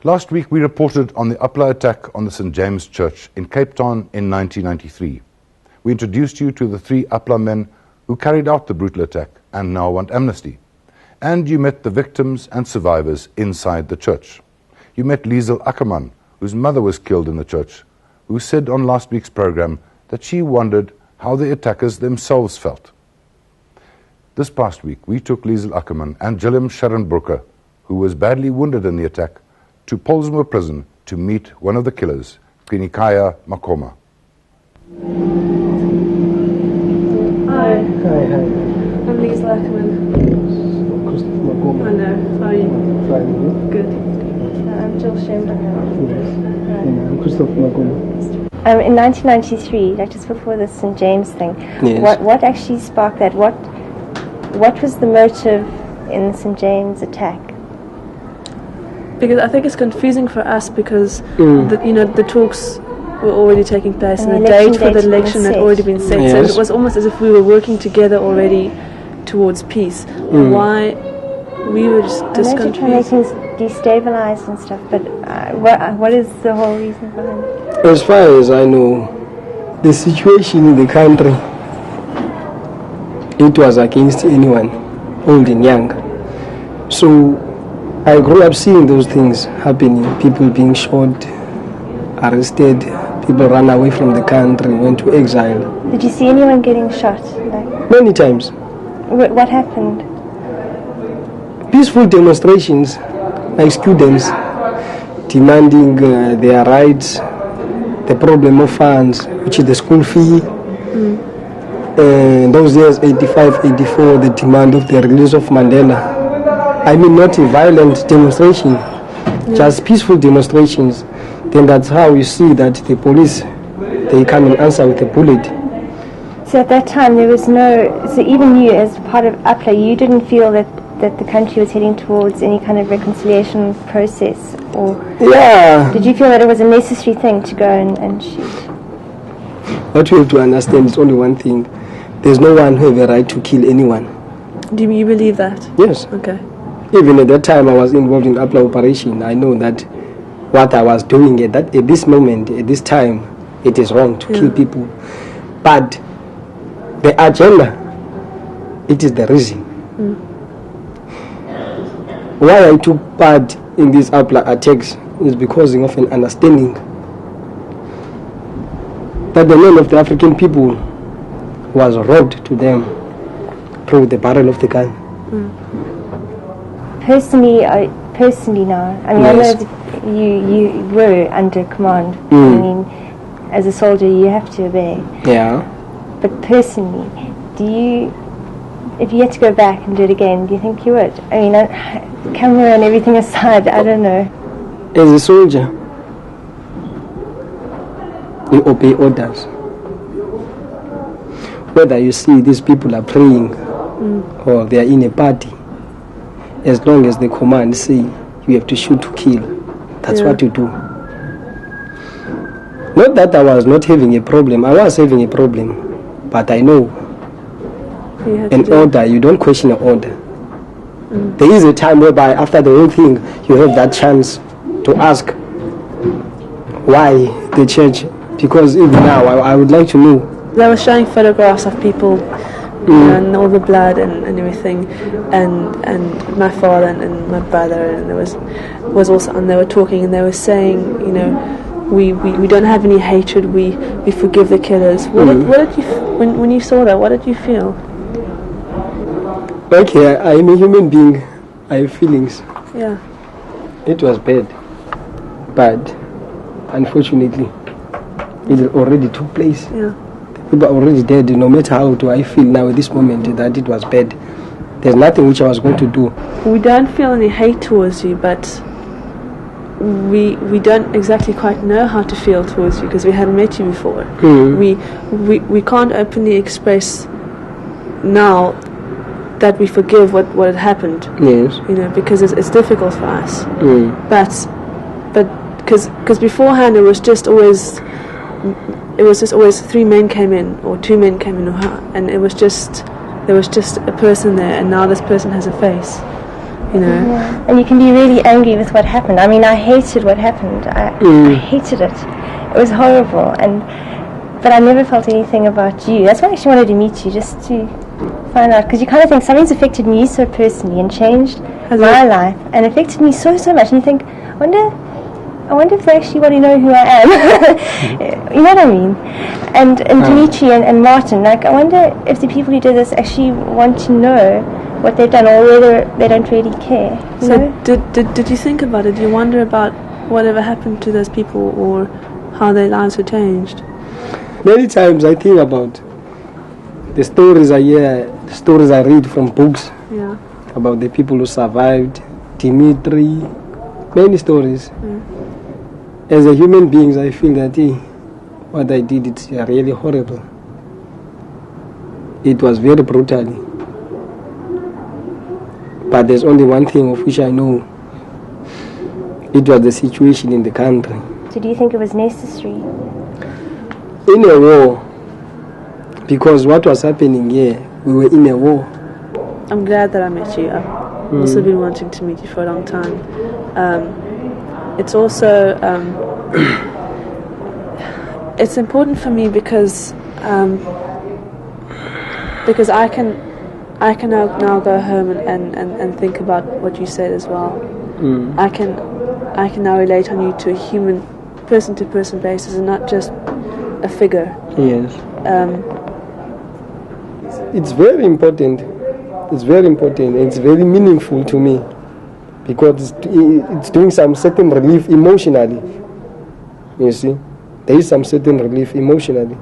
Last week we reported on the Upper attack on the St. James Church in Cape Town in 1993. We introduced you to the 3 Upper men who carried out the brutal attack and now want amnesty. And you met the victims and survivors inside the church. You met Liezl Ackerman, whose mother was killed in the church, who said on last week's program that she wondered how the attackers themselves felt. This past week we took Liezl Ackerman and Gillian Schermbrucker, who was badly wounded in the attack, to Pollsmoor Prison to meet one of the killers, Gcinikhaya Makoma. Hi. Hi. I'm Liezl Ackerman. I know. How are you? Fine. Good. I'm Jill Schermbrucker. Yes. I'm Christopher Makoma. In 1993, like just before the St. James thing, Yes. what actually sparked that? What was the motive in the St. James attack? Because I think it's confusing for us because the talks were already taking place and the date for the election had already been set. Yes. So it was almost as if we were working together already towards peace. Why we were just I know you're trying to make things destabilized and stuff, but what is the whole reason behind it? As far as I know, the situation in the country, it was against anyone, old and young. So I grew up seeing those things happening, people being shot, arrested, people ran away from the country, went to exile. Did you see anyone getting shot? Many times. What happened? Peaceful demonstrations, like students demanding their rights, the problem of funds, which is the school fee. Those years, 85, 84, the demand of the release of Mandela. I mean, not a violent demonstration, just peaceful demonstrations. Then that's how you see that the police, they come and answer with a bullet. So at that time there was no, so even you as part of UPLA, you didn't feel that the country was heading towards any kind of reconciliation process? Or did you feel that it was a necessary thing to go and shoot? What we have to understand is only one thing. There's no one who has a right to kill anyone. Do you believe that? Yes. Okay. Even at that time I was involved in UPLA operation. I know that what I was doing at this moment, at this time, it is wrong to kill people. But the agenda, it is the reason. Why I took part in these UPLA attacks is because of an understanding that the name of the African people was robbed to them through the barrel of the gun. Personally now, I mean, Yes. I know that you were under command. I mean, as a soldier you have to obey. Yeah. But personally, if you had to go back and do it again, do you think you would? I mean, camera and everything aside, I don't know. As a soldier, you obey orders. Whether you see these people are praying or they are in a party, as long as the command say you have to shoot to kill, that's what you do. Not that I was not having a problem, I was having a problem, but I know an order, you don't question an order. There is a time whereby after the whole thing, you have that chance to ask why the church, because even now I would like to know. They were showing photographs of people and all the blood and everything, and my father and my brother, and there was also, and they were talking and they were saying, we don't have any hatred, we forgive the killers. What did you when you saw that? What did you feel? Okay, I am a human being. I have feelings. Yeah. It was bad, but unfortunately, it already took place. Yeah. People are already dead. No matter how do I feel now at this moment that it was bad, there's nothing which I was going to do. We don't feel any hate towards you, but we don't exactly quite know how to feel towards you because we hadn't met you before. We can't openly express now that we forgive what had happened. Yes. Because it's difficult for us. But because beforehand it was just always 3 men came in or 2 men came in, and there was just a person there, and now this person has a face. you know. Yeah. And you can be really angry with what happened. I mean, I hated what happened. I hated it. It was horrible. But I never felt anything about you. That's why I actually wanted to meet you, just to find out, because you kind of think something's affected me so personally and changed my life and affected me so much. And you think, I wonder if they actually want to know who I am. You know what I mean? And Dimitri and Martin, like, I wonder if the people who did this actually want to know what they've done, or whether they don't really care. So did you think about it? Do you wonder about whatever happened to those people, or how their lives were changed? Many times I think about the stories I hear, the stories I read from books about the people who survived, Dimitri, many stories. As a human being, I feel that what I did, it's really horrible. It was very brutal. But there's only one thing of which I know. It was the situation in the country. So do you think it was necessary? In a war. Because what was happening here, we were in a war. I'm glad that I met you. I've also been wanting to meet you for a long time. It's also it's important for me because I can now go home and think about what you said as well. I can now relate on you to a human, person-to-person basis, and not just a figure. Yes. It's very important. It's very important. It's very meaningful to me, because it's doing some certain relief emotionally. You see, there is some certain relief emotionally.